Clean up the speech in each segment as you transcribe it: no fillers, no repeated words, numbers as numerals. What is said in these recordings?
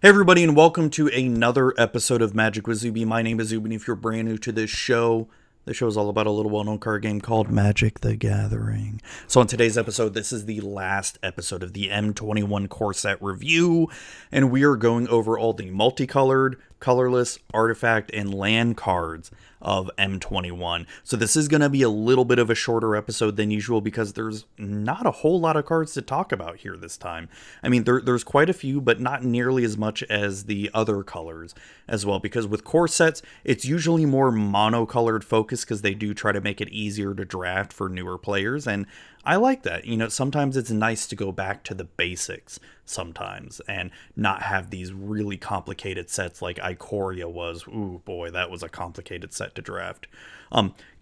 Hey everybody, and welcome to another episode of Magic with Zuby. My name is Zuby, and if you're brand new to this show, the show is all about a little well-known card game called Magic the Gathering. So on today's episode, this is the last episode of the M21 core set review, and we are going over all the multicolored, colorless, artifact, and land cards of M21. So this is going to be a little bit of a shorter episode than usual because there's not a whole lot of cards to talk about here this time. I mean, there's quite a few, but not nearly as much as the other colors as well, because with core sets, it's usually more monocolored focus because they do try to make it easier to draft for newer players, and I like that. You know, sometimes it's nice to go back to the basics sometimes and not have these really complicated sets like Ikoria was. Ooh, boy, that was a complicated set to draft.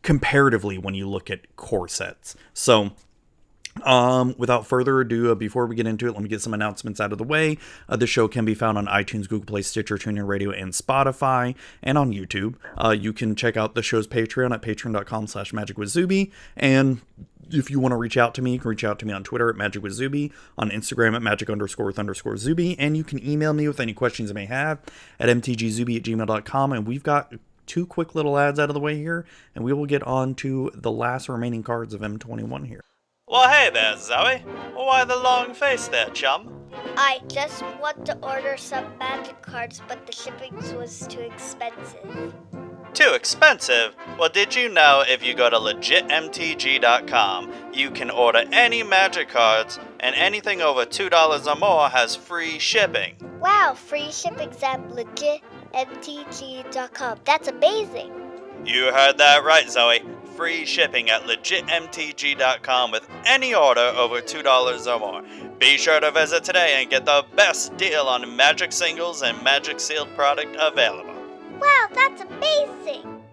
Comparatively, when you look at core sets. So, without further ado, before we get into it, let me get some announcements out of the way. The show can be found on iTunes, Google Play, Stitcher, TuneIn Radio, and Spotify, and on YouTube. You can check out the show's Patreon at patreon.com/magicwithzuby, and if you want to reach out to me, you can reach out to me on Twitter at magicwithzuby, on Instagram at magic_with_zuby, and you can email me with any questions you may have at mtgzuby@gmail.com, and we've got two quick little ads out of the way here, and we will get on to the last remaining cards of M21 here. Well, hey there, Zoe. Why the long face there, chum? I just want to order some magic cards, but the shipping was too expensive. Too expensive? Well, did you know if you go to legitmtg.com, you can order any magic cards, and anything over $2 or more has free shipping? Wow, free shipping's at legitmtg.com. That's amazing. You heard that right, Zoe. Free shipping at legitmtg.com with any order over $2 or more. Be sure to visit today and get the best deal on Magic singles and Magic sealed product available. Wow, that's amazing.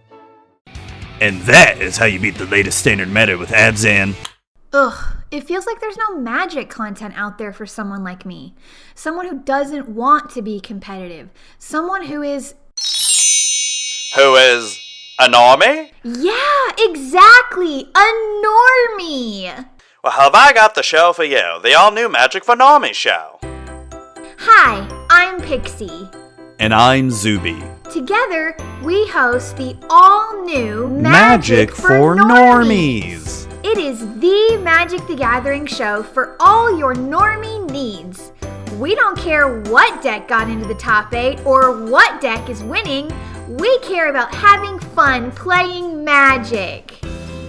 And that is how you beat the latest standard meta with Abzan. Ugh, it feels like there's no Magic content out there for someone like me. Someone who doesn't want to be competitive. Someone who is... Who is... a normie? Yeah, exactly! A normie! Well, have I got the show for you, the all-new Magic for Normies show. Hi, I'm Pixie. And I'm Zuby. Together, we host the all-new Magic for Normies. It is the Magic the Gathering show for all your normie needs. We don't care what deck got into the top 8 or what deck is winning. We care about having fun playing Magic.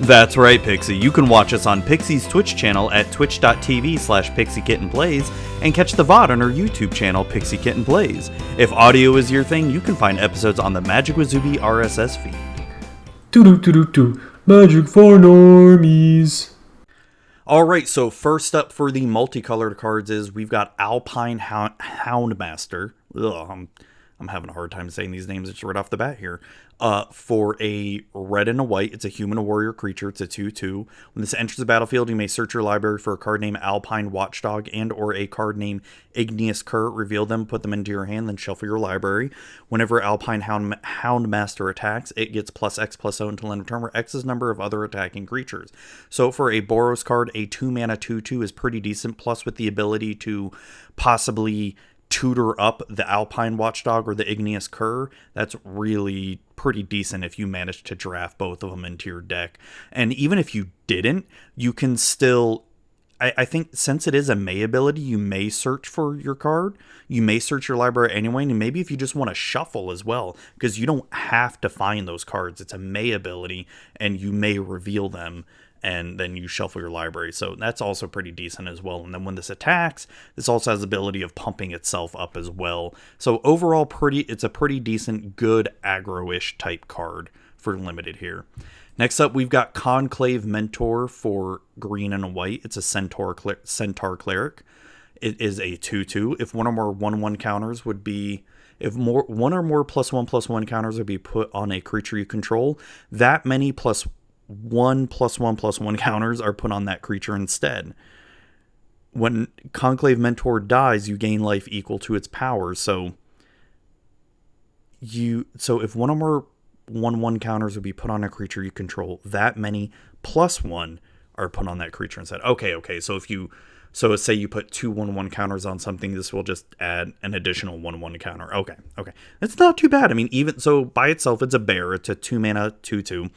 That's right, Pixie. You can watch us on Pixie's Twitch channel at twitch.tv/PixieKittenPlays and catch the VOD on our YouTube channel, Pixie Kitten Plays. If audio is your thing, you can find episodes on the Magic with Zuby RSS feed. Magic for Normies. Alright, so first up for the multicolored cards is we've got Alpine Houndmaster. Ugh, I'm having a hard time saying these names just right off the bat here. For a red and a white, it's a human or warrior creature. It's a 2/2. When this enters the battlefield, you may search your library for a card named Alpine Watchdog and or a card named Igneous Cur. Reveal them, put them into your hand, then shuffle your library. Whenever Alpine Houndmaster attacks, it gets +X/+0 until end of turn, where X is number of other attacking creatures. So for a Boros card, a 2-mana 2/2 is pretty decent, plus with the ability to possibly tutor up the Alpine Watchdog or the Igneous Cur. That's really pretty decent if you manage to draft both of them into your deck. And even if you didn't, you can still... I think since it is a May ability, you may search for your card. You may search your library anyway, and maybe if you just want to shuffle as well, because you don't have to find those cards. It's a May ability, and you may reveal them, and then you shuffle your library. So that's also pretty decent as well. And then when this attacks, this also has the ability of pumping itself up as well. So overall, it's a pretty decent, good aggro-ish type card for limited here. Next up, we've got Conclave Mentor for green and a white. It's a Centaur Cleric. It is a 2/2. If one or more 1/1 counters would be... one or more +1/+1 counters would be put on a creature you control, that many +1/+1/+1 counters are put on that creature instead. When Conclave Mentor dies, you gain life equal to its power. So if one or more 1/1 counters would be put on a creature you control, that many +1 are put on that creature instead. Okay, so if you So say you put 2 1/1 counters on something, this will just add an additional 1/1 counter. Okay. It's not too bad. I mean, even so by itself, it's a bear. It's a 2 mana 2/2.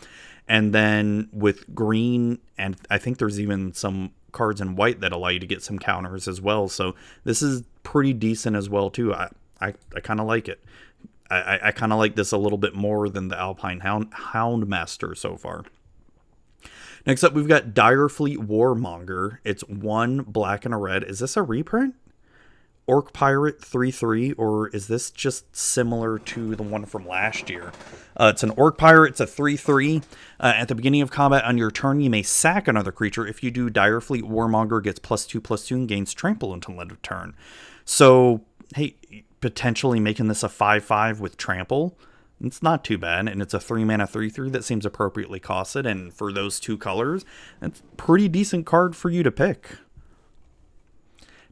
And then with green, and I think there's even some cards in white that allow you to get some counters as well. So this is pretty decent as well too. I kind of like it. I kind of like this a little bit more than the Alpine Houndmaster so far. Next up, we've got Direfleet Warmonger. It's 1 black and a red. Is this a reprint? Orc Pirate 3/3, or is this just similar to the one from last year? It's an Orc Pirate. It's a 3/3. At the beginning of combat on your turn, you may sack another creature. If you do, Direfleet Warmonger gets +2/+2 and gains trample until end of turn. So, hey, potentially making this a 5/5 with trample. It's not too bad, and it's a 3 mana 3/3 that seems appropriately costed, and for those 2 colors, it's a pretty decent card for you to pick.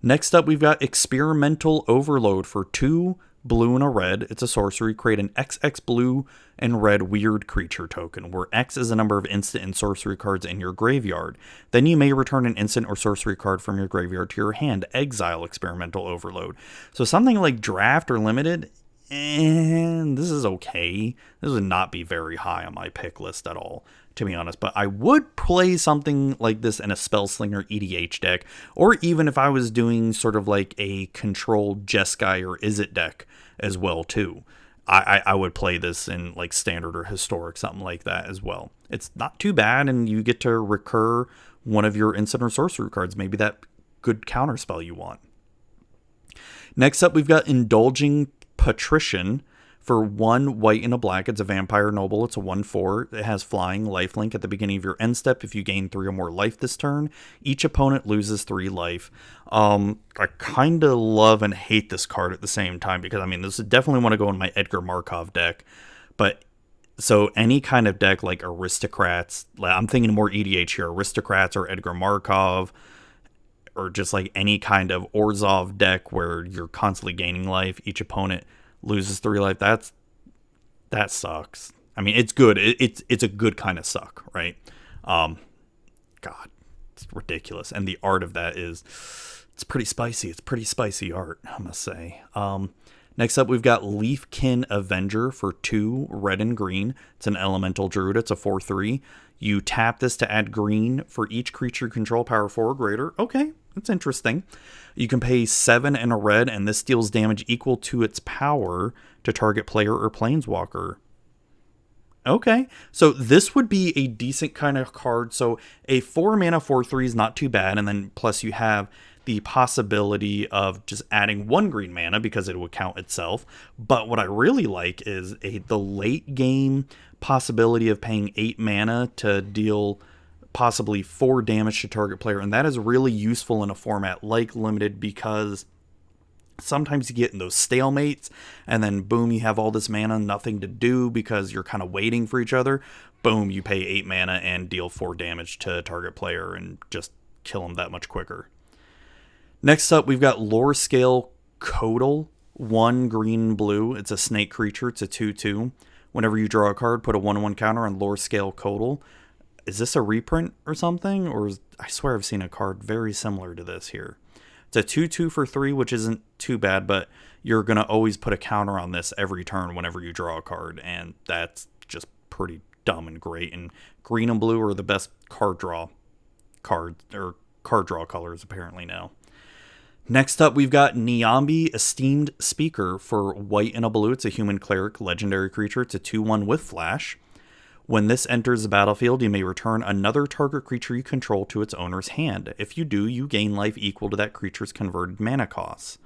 Next up, we've got Experimental Overload for 2 blue and a red. It's a sorcery. Create an XX blue and red weird creature token, where X is the number of instant and sorcery cards in your graveyard. Then you may return an instant or sorcery card from your graveyard to your hand. Exile Experimental Overload. So something like Draft or Limited, and this is okay. This would not be very high on my pick list at all, to be honest. But I would play something like this in a Spellslinger EDH deck, or even if I was doing sort of like a controlled Jeskai or Izzet deck as well too. I would play this in like Standard or Historic, something like that as well. It's not too bad, and you get to recur one of your instant or sorcery cards, maybe that good counter spell you want. Next up, we've got Indulging Patrician for 1 white and a black. It's a vampire noble. It's a 1/4. It has flying, lifelink. At the beginning of your end step, if you gain 3 or more life this turn, each opponent loses 3 life. I kind of love and hate this card at the same time, because I mean, this would definitely want to go in my Edgar Markov deck. But so any kind of deck like Aristocrats, I'm thinking more EDH here, Aristocrats or Edgar Markov, or just like any kind of Orzhov deck where you're constantly gaining life, each opponent loses 3 life. That sucks. I mean, it's good. It's a good kind of suck, right? God, it's ridiculous. And the art of that it's pretty spicy. It's pretty spicy art, I must say. Next up, we've got Leafkin Avenger for 2 red and green. It's an elemental druid. It's a 4/3. You tap this to add green for each creature you control, power 4 or greater. Okay, that's interesting. You can pay 7 and a red, and this deals damage equal to its power to target player or planeswalker. Okay, so this would be a decent kind of card. So a 4 mana 4/3 is not too bad, and then plus you have the possibility of just adding 1 green mana because it would count itself. But what I really like is the late game possibility of paying 8 mana to deal possibly 4 damage to target player, and that is really useful in a format like Limited, because sometimes you get in those stalemates and then boom, you have all this mana, nothing to do because you're kind of waiting for each other. Boom, you pay 8 mana and deal 4 damage to target player and just kill them that much quicker. Next up, we've got Lore Scale Codal, 1 green and blue. It's a snake creature. It's a 2/2. Whenever you draw a card, put a 1/1 counter on Lore Scale Codal. Is this a reprint or something? Or I swear I've seen a card very similar to this here. It's a 2/2 for 3, which isn't too bad, but you're going to always put a counter on this every turn whenever you draw a card, and that's just pretty dumb and great. And green and blue are the best card draw colors apparently now. Next up, we've got Niambi Esteemed Speaker for white and a blue. It's a human cleric legendary creature. It's a 2/1 with flash. When this enters the battlefield, you may return another target creature you control to its owner's hand. If you do, you gain life equal to that creature's converted mana costs.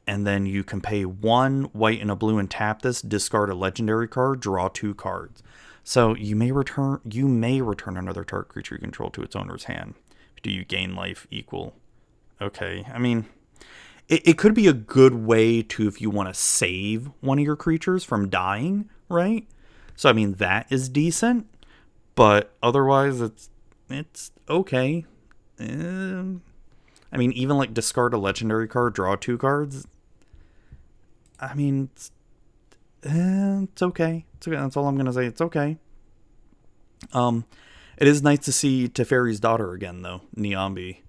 And then you can pay 1 white and a blue and tap this, discard a legendary card, draw 2 cards. So you may return another target creature you control to its owner's hand. Do you gain life equal? Okay, I mean, it could be a good way to, if you want to save one of your creatures from dying, right? So, I mean, that is decent, but otherwise it's okay. I mean, even like discard a legendary card, draw 2 cards. I mean, it's okay. It's okay. That's all I'm going to say. It's okay. It is nice to see Teferi's daughter again, though, Niambi.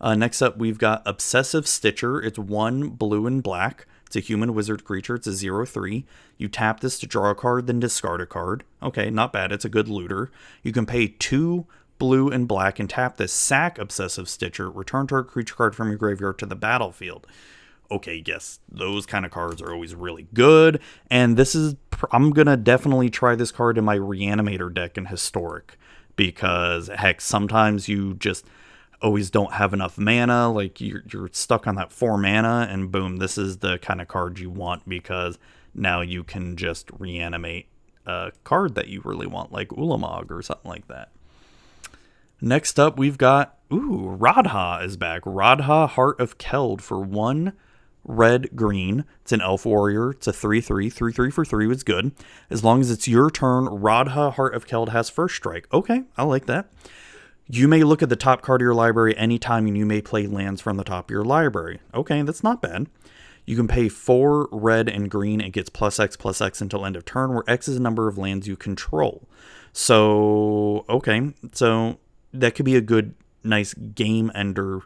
Next up, we've got Obsessive Stitcher. It's 1 blue and black. It's a human wizard creature. It's a 0/3. You tap this to draw a card, then discard a card. Okay, not bad. It's a good looter. You can pay 2 blue and black and tap this, sack Obsessive Stitcher. Return target creature card from your graveyard to the battlefield. Okay, yes, those kind of cards are always really good. And I'm going to definitely try this card in my Reanimator deck in Historic. Because, heck, sometimes you just always don't have enough mana. Like, you're stuck on that 4 mana, and boom, this is the kind of card you want, because now you can just reanimate a card that you really want, like Ulamog or something like that. Next up, we've got, Radha is back. Radha, Heart of Keld for 1 red green. It's an elf warrior. It's a 3/3. 3/3 for 3 was good. As long as it's your turn, Radha, Heart of Keld has first strike. Okay, I like that. You may look at the top card of your library anytime, and you may play lands from the top of your library. Okay, that's not bad. You can pay 4 red and green. It gets +X/+X until end of turn, where X is the number of lands you control. So, okay, so that could be a good, nice game ender.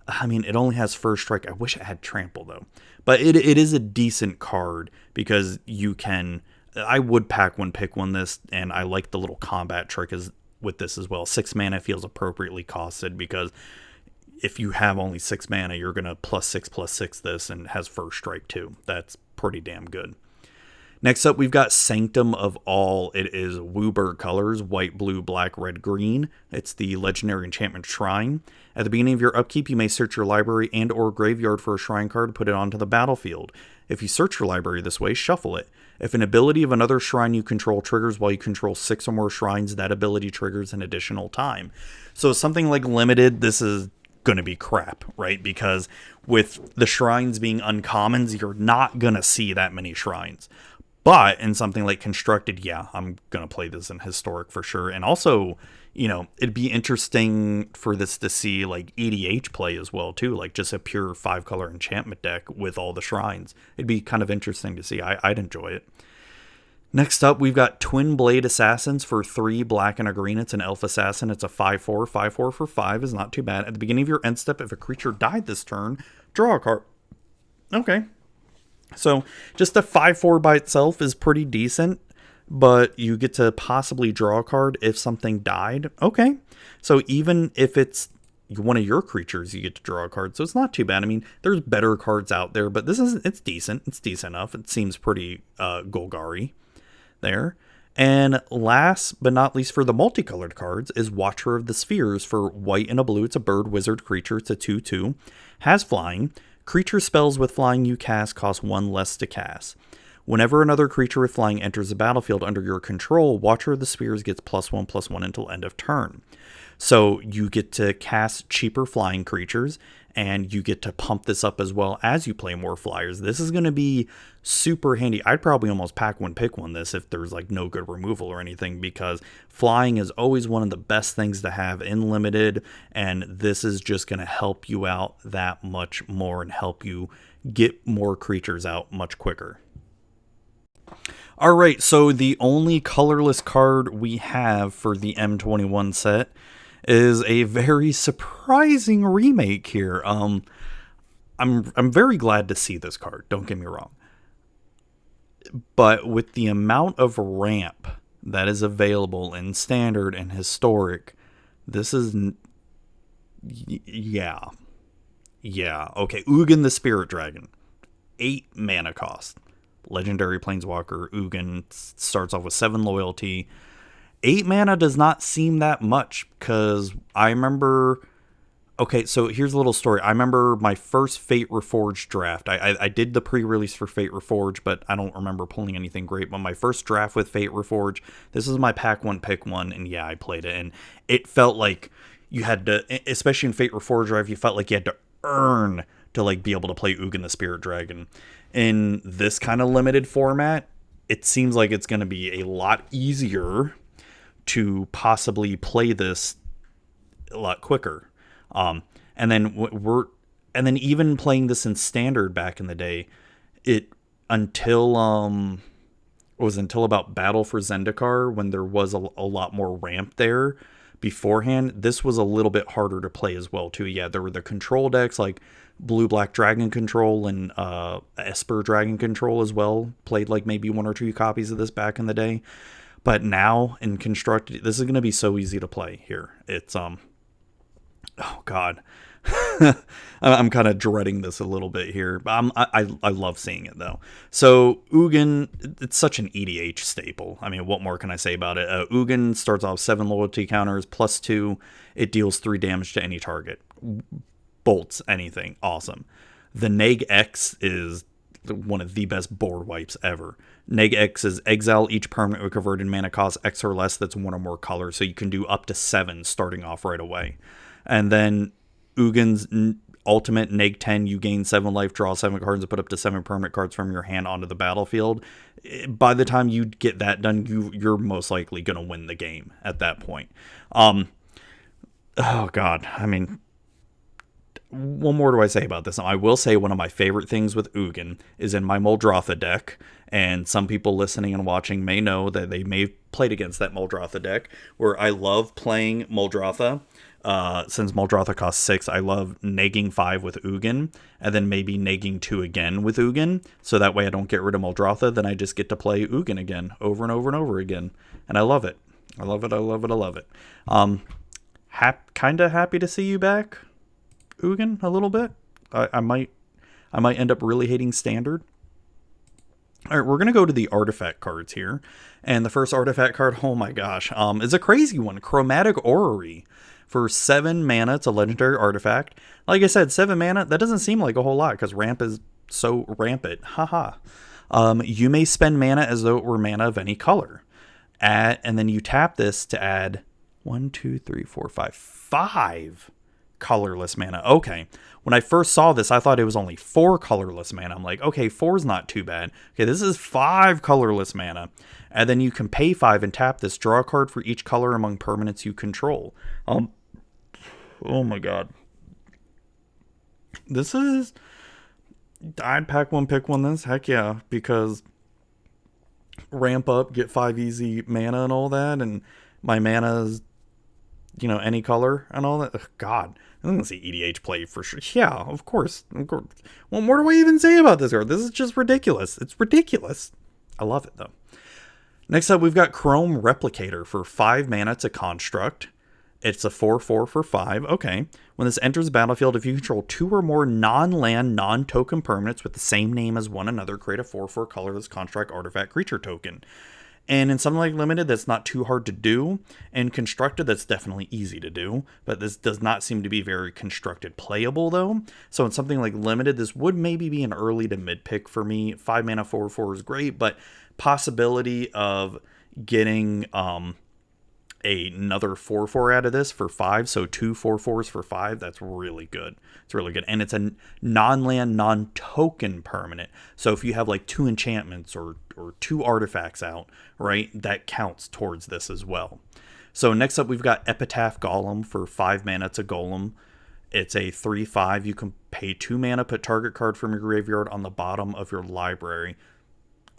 I mean, it only has first strike. I wish it had trample, though. But it is a decent card, because you can... I would pack one, pick one this, and I like the little combat trick with this as well. 6 mana feels appropriately costed, because if you have only 6 mana, you're going to +6/+6 this, and it has first strike too. That's pretty damn good. Next up, we've got Sanctum of All. It is Wooburg colors, white, blue, black, red, green. It's the legendary enchantment Shrine. At the beginning of your upkeep, you may search your library and or graveyard for a shrine card to put it onto the battlefield. If you search your library this way, shuffle it. If an ability of another shrine you control triggers while you control 6 or more shrines, that ability triggers an additional time. So something like limited, this is going to be crap, right? Because with the shrines being uncommons, you're not going to see that many shrines. But in something like Constructed, yeah, I'm going to play this in Historic for sure. And also, it'd be interesting for this to see like EDH play as well too, like just a pure 5-color enchantment deck with all the shrines. It'd be kind of interesting to see. I'd enjoy it. Next up, we've got Twin Blade Assassins for 3 black and a green. It's an elf assassin. It's a 5/4. 5/4 for 5 is not too bad. At the beginning of your end step, if a creature died this turn, draw a card. Okay. So just a 5/4 by itself is pretty decent, but you get to possibly draw a card if something died. Okay. So even if it's one of your creatures, you get to draw a card. So it's not too bad. I mean, there's better cards out there, but it's decent. It's decent enough. It seems pretty Golgari there. And last but not least for the multicolored cards is Watcher of the Spheres for white and a blue. It's a bird wizard creature. It's a 2/2. Has flying. Creature spells with flying you cast cost 1 less to cast. Whenever another creature with flying enters the battlefield under your control, Watcher of the Spheres gets +1/+1 until end of turn. So you get to cast cheaper flying creatures, and you get to pump this up as well as you play more flyers. This is going to be super handy. I'd probably almost pack one, pick one this if there's like no good removal or anything, because flying is always one of the best things to have in limited, and this is just going to help you out that much more and help you get more creatures out much quicker. All right, so the only colorless card we have for the M21 set is a very surprising remake here. I'm very glad to see this card, don't get me wrong. But with the amount of ramp that is available in Standard and Historic, this is... Yeah. Okay, Ugin the Spirit Dragon. 8 mana cost. Legendary Planeswalker. Ugin starts off with 7 loyalty. 8 mana does not seem that much, because I remember... Okay, so here's a little story. I remember my first Fate Reforged draft. I did the pre-release for Fate Reforged, but I don't remember pulling anything great. But my first draft with Fate Reforged, this is my pack one, pick one, and yeah, I played it. And it felt like you had to, especially in Fate Reforged draft, you felt like you had to earn to like be able to play Ugin the Spirit Dragon. In this kind of limited format, it seems like it's going to be a lot easier to possibly play this a lot quicker. And then even playing this in Standard back in the day, until about Battle for Zendikar, when there was a lot more ramp there. beforehand, this was a little bit harder to play as well too. Yeah, there were the control decks like Blue Black Dragon Control and Esper Dragon Control as well. Played like maybe 1 or 2 copies of this back in the day. But now in Constructed, this is going to be so easy to play here. It's oh god. I'm kind of dreading this a little bit here, but I love seeing it though. So Ugin, it's such an EDH staple. I mean, what more can I say about it? Ugin starts off 7 loyalty counters plus 2. It deals 3 damage to any target. Bolts anything. Awesome. The Neg X is one of the best board wipes ever. Neg X is exile each permanent with converted mana cost X or less that's 1 or more colors, so you can do up to 7 starting off right away. And then Ugin's ultimate Neg 10, you gain 7 life, draw 7 cards, and put up to 7 permanent cards from your hand onto the battlefield. By the time you get that done, you're most likely going to win the game at that point. Oh god, I mean, what more do I say about this? Now, I will say one of my favorite things with Ugin is in my Muldrotha deck, and some people listening and watching may know that they may have played against that Muldrotha deck, where I love playing Muldrotha. Since Muldrotha costs 6, I love negging 5 with Ugin, and then maybe negging 2 again with Ugin, so that way I don't get rid of Muldrotha, then I just get to play Ugin again, over and over and over again, and I love it. I love it, I love it, I love it. Kinda happy to see you back, Ugin, a little bit. I might end up really hating Standard. All right, we're going to go to the artifact cards here, and the first artifact card, oh my gosh, is a crazy one, Chromatic Orrery. For 7 mana, it's a legendary artifact. Like I said, 7 mana, that doesn't seem like a whole lot because ramp is so rampant. Haha. You may spend mana as though it were mana of any color. And then you tap this to add 5 colorless mana. Okay. When I first saw this, I thought it was only 4 colorless mana. I'm like, okay, 4 is not too bad. Okay, this is 5 colorless mana. And then you can pay 5 and tap this. Draw a card for each color among permanents you control. Oh my god. This is... I'd pack one, pick one this. Heck yeah. Because ramp up, get 5 easy mana and all that. And my mana is, you know, any color and all that. Ugh, god. I'm going to see EDH play for sure. Yeah, of course. Of course. What more do I even say about this card? This is just ridiculous. It's ridiculous. I love it though. Next up, we've got Chrome Replicator for 5 mana. It's a construct. It's a 4/4 for 5. Okay. When this enters the battlefield, if you control 2 or more non-land, non-token permanents with the same name as one another, create a 4/4 colorless construct artifact creature token. And in something like Limited, that's not too hard to do. And Constructed, that's definitely easy to do. But this does not seem to be very Constructed playable, though. So in something like Limited, this would maybe be an early to mid pick for me. 5 mana 4/4 is great, but possibility of getting another 4/4 out of this for 5, so 2 4/4s for 5, that's really good. It's really good. And it's a non-land, non-token permanent. So if you have like 2 enchantments or 2 artifacts out, right, that counts towards this as well. So next up, we've got Epitaph Golem for 5 mana. It's a golem. It's a 3/5. You can pay 2 mana, put target card from your graveyard on the bottom of your library.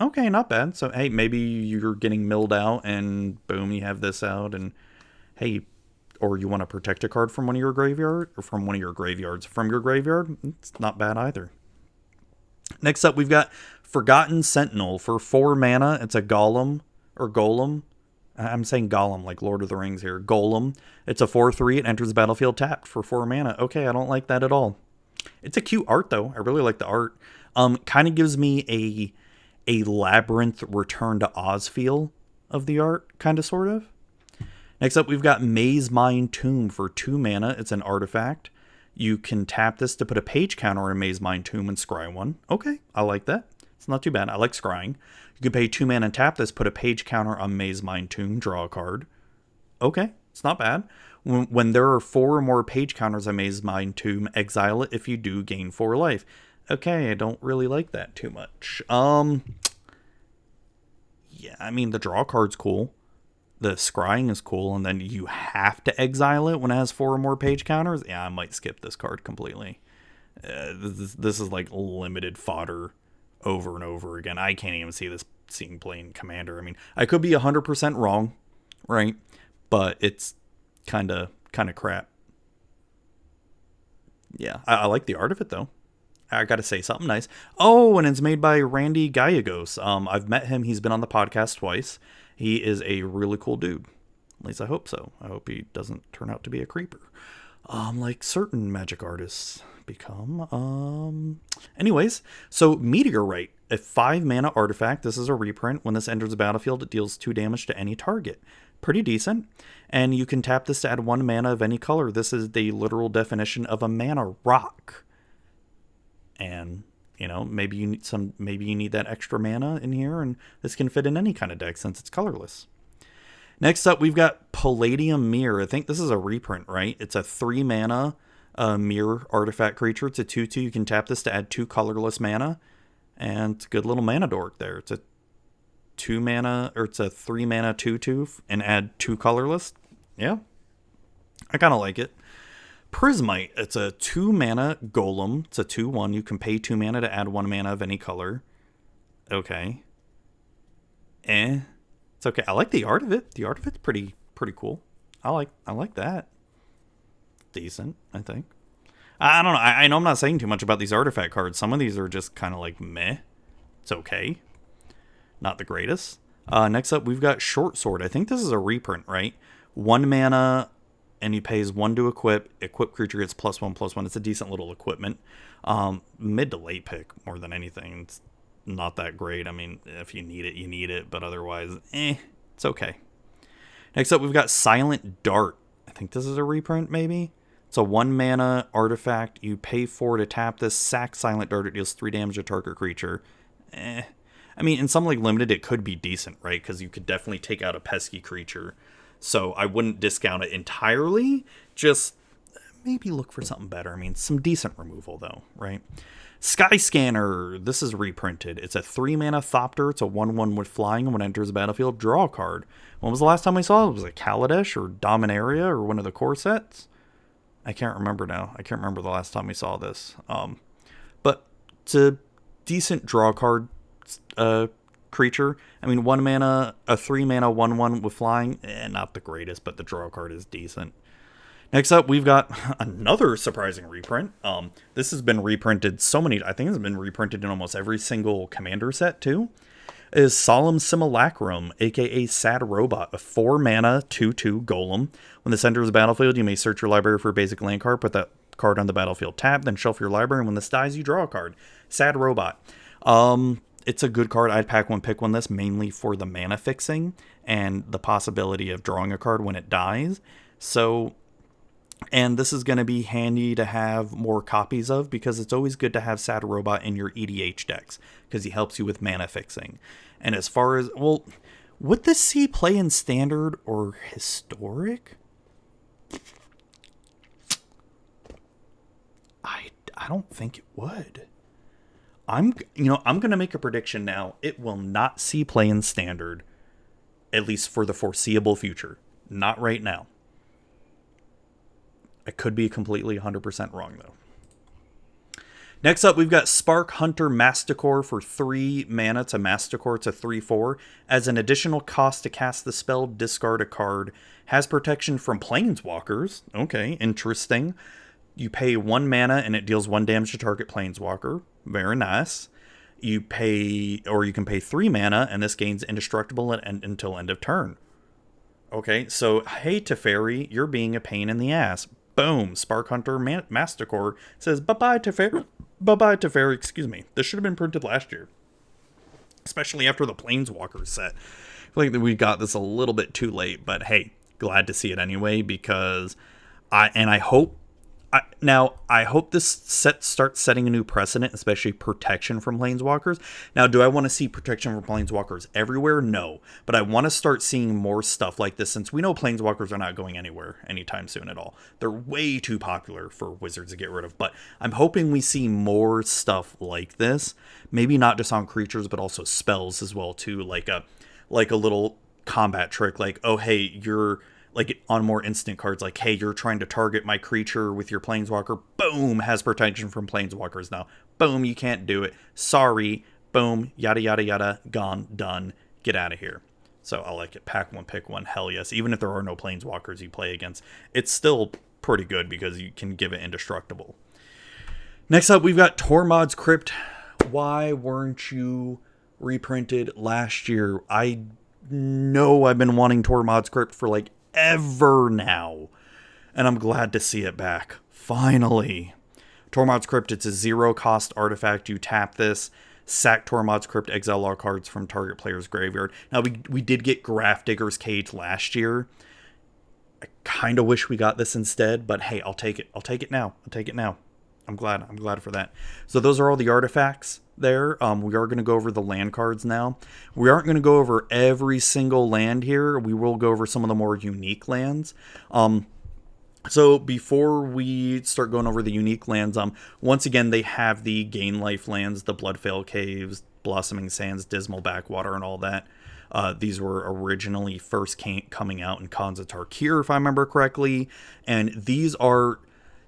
Okay, not bad. So, hey, maybe you're getting milled out and boom, you have this out. And hey, or you want to protect a card from one of your graveyard or from one of your graveyards from your graveyard. It's not bad either. Next up, we've got Forgotten Sentinel for 4 mana. It's a golem or golem. I'm saying golem like Lord of the Rings here. Golem. It's a 4/3. It enters the battlefield tapped for 4 mana. Okay, I don't like that at all. It's a cute art though. I really like the art. Kind of gives me a Labyrinth Return to Oz feel of the art, kind of, sort of. Next up, we've got Maze Mine Tomb for 2 mana. It's an artifact. You can tap this to put a page counter in Maze Mine Tomb and scry one. Okay, I like that. It's not too bad. I like scrying. You can pay 2 mana and tap this, put a page counter on Maze Mine Tomb, draw a card. Okay, it's not bad. When there are 4 or more page counters on Maze Mine Tomb, exile it. If you do, gain 4 life. Okay, I don't really like that too much. Yeah, I mean, the draw card's cool. The scrying is cool, and then you have to exile it when it has 4 or more page counters. Yeah, I might skip this card completely. This is like limited fodder over and over again. I can't even see this playing Commander. I mean, I could be 100% wrong, right? But it's kind of crap. Yeah, I like the art of it though. I gotta say something nice. Oh, and it's made by Randy Gallegos. I've met him. He's been on the podcast twice. He is a really cool dude. At least I hope so. I hope he doesn't turn out to be a creeper. Like certain magic artists become. Anyways, so Meteorite, a 5 mana artifact. This is a reprint. When this enters the battlefield, it deals 2 damage to any target. Pretty decent. And you can tap this to add 1 mana of any color. This is the literal definition of a mana rock. And maybe you need that extra mana in here, and this can fit in any kind of deck since it's colorless. Next up, we've got Palladium Mirror. I think this is a reprint, right? It's a 3 mana mirror artifact creature. It's a 2/2. You can tap this to add 2 colorless mana, and it's a good little mana dork there. It's a 2 mana, or it's a 3 mana 2/2 and add 2 colorless. Yeah, I kind of like it. Prismite, it's a 2 mana golem. It's a 2/1. You can pay 2 mana to add 1 mana of any color. Okay. It's okay. I like the art of it. The art of it's pretty cool. I like that. Decent, I think. I don't know. I know I'm not saying too much about these artifact cards. Some of these are just kind of like meh. It's okay. Not the greatest. Next up, we've got Short Sword. I think this is a reprint, right? 1 mana, and he pays 1 to equip. Equip creature gets +1/+1. It's a decent little equipment. Mid to late pick more than anything. It's not that great. I mean, if you need it, you need it. But otherwise, it's okay. Next up, we've got Silent Dart. I think this is a reprint, maybe? It's a 1 mana artifact. You pay 4 to tap this. Sack Silent Dart. It deals 3 damage to target creature. I mean, in some like limited, it could be decent, right? Because you could definitely take out a pesky creature. So I wouldn't discount it entirely. Just maybe look for something better. I mean, some decent removal though, right? Sky Scanner. This is reprinted. It's a 3 mana Thopter. It's a 1/1 with flying. And when it enters the battlefield, draw a card. When was the last time we saw it? Was it Kaladesh or Dominaria or one of the core sets? I can't remember now. I can't remember the last time we saw this. But it's a decent draw card creature. I mean, 1 mana, a 3 mana 1/1 with flying, not the greatest, but the draw card is decent. Next up, we've got another surprising reprint. This has been reprinted so many, I think it's been reprinted in almost every single Commander set too, is Solemn Simulacrum, aka Sad Robot, a 4 mana 2/2 golem. When this enters the battlefield, you may search your library for a basic land card, put that card on the battlefield tab, then shelf your library, and when this dies, you draw a card. Sad Robot. It's a good card. I'd pack one, pick one this, mainly for the mana fixing and the possibility of drawing a card when it dies. So, and this is going to be handy to have more copies of, because it's always good to have Sad Robot in your EDH decks, because he helps you with mana fixing. And as far as, well, would this see play in Standard or Historic? I don't think it would. I'm going to make a prediction now. It will not see play in Standard, at least for the foreseeable future. Not right now. I could be completely 100% wrong, though. Next up, we've got Spark Hunter Masticore for 3 mana to Masticore. It's a 3/4. As an additional cost to cast the spell, discard a card. Has protection from Planeswalkers. Okay, interesting. You pay 1 mana and it deals 1 damage to target Planeswalker. Very nice. You can pay 3 mana and this gains indestructible until end of turn. Okay, so hey Teferi, you're being a pain in the ass. Boom, Spark Hunter Masticore says bye-bye Teferi. Bye-bye Teferi, excuse me. This should have been printed last year. Especially after the Planeswalker set. I feel like we got this a little bit too late, but hey, glad to see it anyway, because I hope this set starts setting a new precedent, especially protection from Planeswalkers. Now, do I want to see protection from Planeswalkers everywhere? No. But I want to start seeing more stuff like this, since we know Planeswalkers are not going anywhere anytime soon at all. They're way too popular for Wizards to get rid of. But I'm hoping we see more stuff like this. Maybe not just on creatures, but also spells as well, too. Like a little combat trick, like, oh, hey, you're... like on more instant cards, like, hey, you're trying to target my creature with your Planeswalker. Boom, has protection from Planeswalkers now. Boom, you can't do it. Sorry. Boom, yada, yada, yada. Gone, done. Get out of here. So I like it. Pack one, pick one. Hell yes. Even if there are no planeswalkers you play against, it's still pretty good because you can give it indestructible. Next up, we've got Tormod's Crypt. Why weren't you reprinted last year? I know I've been wanting Tormod's Crypt for like ever now, and I'm glad to see it back. Finally. Tormod's Crypt, it's a 0-cost artifact. You tap this, sack Tormod's Crypt, exile all cards from target player's graveyard. Now, we did get Grafdigger's Cage last year. I kind of wish we got this instead, but hey, I'll take it. I'll take it now. I'll take it now. I'm glad for that. So those are all the artifacts there. We are going to go over the land cards now. We aren't going to go over every single land here. We will go over some of the more unique lands. So before we start going over the unique lands, once again, they have the Gain Life lands, the Bloodfell Caves, Blossoming Sands, Dismal Backwater, and all that. These were originally first coming out in Khans of Tarkir, if I remember correctly. And these are...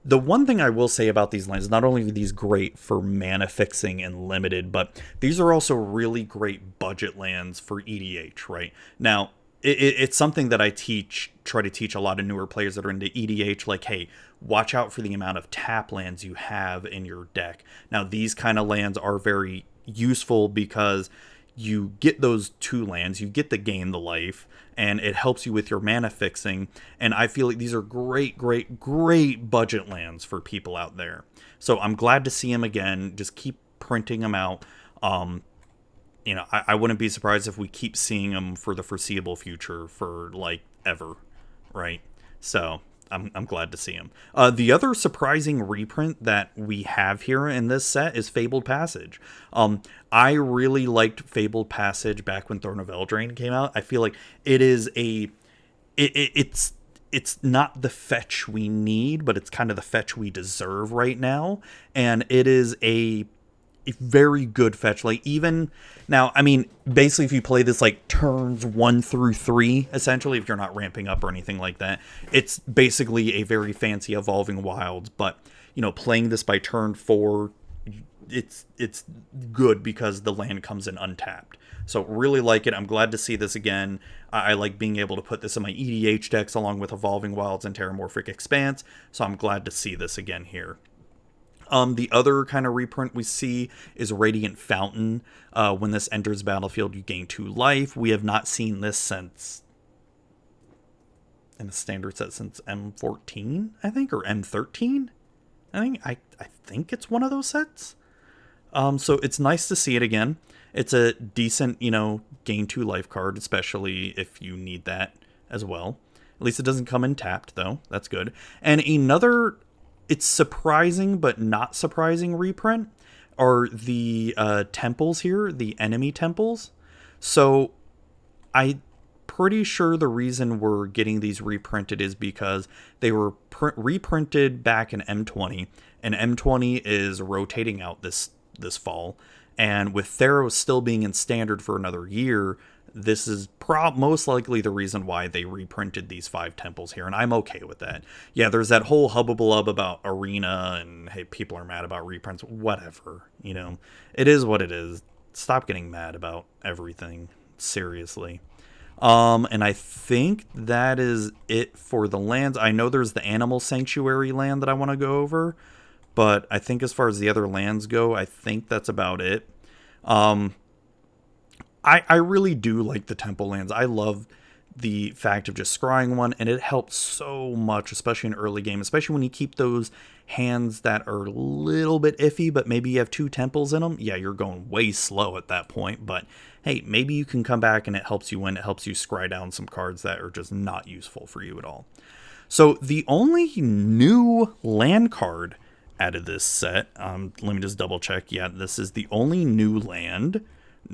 The one thing I will say about these lands, not only are these great for mana fixing and limited, but these are also really great budget lands for EDH, right? Now, it's something that I try to teach a lot of newer players that are into EDH, like, hey, watch out for the amount of tap lands you have in your deck. Now, these kind of lands are very useful because you get those 2 lands, you get the Gain the Life, and it helps you with your mana fixing. And I feel like these are great budget lands for people out there. So I'm glad to see them again. Just keep printing them out. I wouldn't be surprised if we keep seeing them for the foreseeable future for like ever, right? So I'm glad to see them. The other surprising reprint that we have here in this set is Fabled Passage. I really liked Fabled Passage back when Throne of Eldraine came out. I feel like it is it's not the fetch we need, but it's kind of the fetch we deserve right now. And it is a very good fetch. Like, even now, I mean, basically if you play this like turns 1 through 3, essentially, if you're not ramping up or anything like that, it's basically a very fancy Evolving Wilds. But playing this by turn 4, it's good because the land comes in untapped. So really like it. I'm glad to see this again. I like being able to put this in my EDH decks along with Evolving Wilds and Terramorphic Expanse. So I'm glad to see this again here. The other kind of reprint we see is Radiant Fountain. When this enters battlefield, you gain 2 life. We have not seen this since, in a standard set, since M14, I think, or M13. I think it's one of those sets. So it's nice to see it again. It's a decent, gain 2 life card, especially if you need that as well. At least it doesn't come in tapped, though. That's good. And another... It's surprising but not surprising reprint are the temples here, the enemy temples. So I'm pretty sure the reason we're getting these reprinted is because they were reprinted back in M20, and M20 is rotating out this fall. And with Theros still being in standard for another year, this is most likely the reason why they reprinted these 5 temples here, and I'm okay with that. Yeah, there's that whole hubbubalub about Arena, and hey, people are mad about reprints. Whatever, it is what it is. Stop getting mad about everything, seriously. And I think that is it for the lands. I know there's the Animal Sanctuary land that I want to go over, but I think as far as the other lands go, I think that's about it. I really do like the temple lands. I love the fact of just scrying one, and it helps so much, especially in early game, especially when you keep those hands that are a little bit iffy, but maybe you have 2 temples in them. Yeah, you're going way slow at that point, but hey, maybe you can come back and it helps you win. It helps you scry down some cards that are just not useful for you at all. So the only new land card out of this set, let me just double check. Yeah, this is the only new land.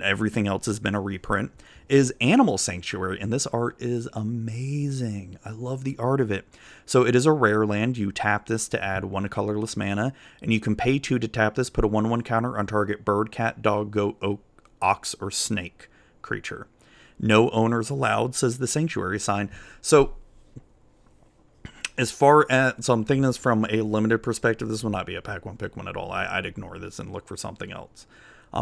Everything else has been a reprint, is Animal Sanctuary, and this art is amazing. I love the art of it. So it is a rare land. You tap this to add 1 colorless mana, and you can pay 2 to tap this, put a 1/1 counter on target bird, cat, dog, goat, ox, or snake creature. No owners allowed, says the Sanctuary sign. So as far as, so I'm thinking this from a limited perspective, this will not be a pack one, pick one at all. I'd ignore this and look for something else.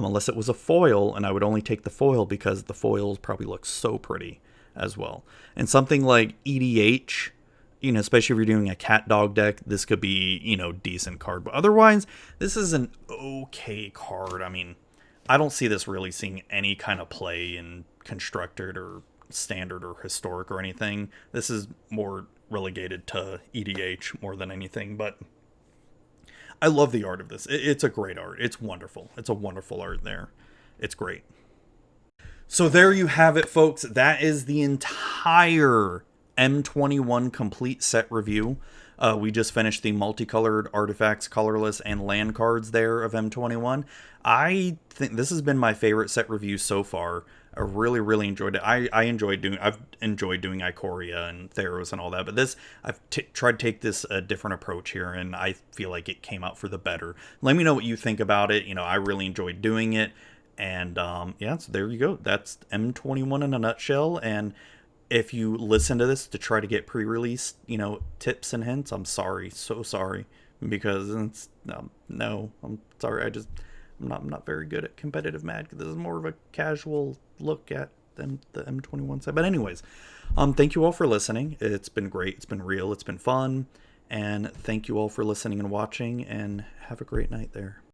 unless it was a foil, and I would only take the foil because the foils probably look so pretty as well. And something like EDH, especially if you're doing a cat dog deck, this could be, decent card. But otherwise, this is an okay card. I mean, I don't see this really seeing any kind of play in Constructed or Standard or Historic or anything. This is more relegated to EDH more than anything, but I love the art of this. It's a great art. It's wonderful. It's a wonderful art there. It's great. So there you have it, folks. That is the entire M21 complete set review. We just finished the multicolored artifacts, colorless, and land cards there of M21. I think this has been my favorite set review so far. I really, really enjoyed it. I've enjoyed doing Ikoria and Theros and all that, but this, I've tried to take this a different approach here, and I feel like it came out for the better. Let me know what you think about it. I really enjoyed doing it, and yeah, so there you go. That's M21 in a nutshell, and if you listen to this to try to get pre-release, tips and hints, I'm sorry, so sorry, because it's, no, I'm sorry, I'm not very good at competitive Magic. This is more of a casual look at the M21 side. But anyways, thank you all for listening. It's been great. It's been real. It's been fun. And thank you all for listening and watching, and have a great night there.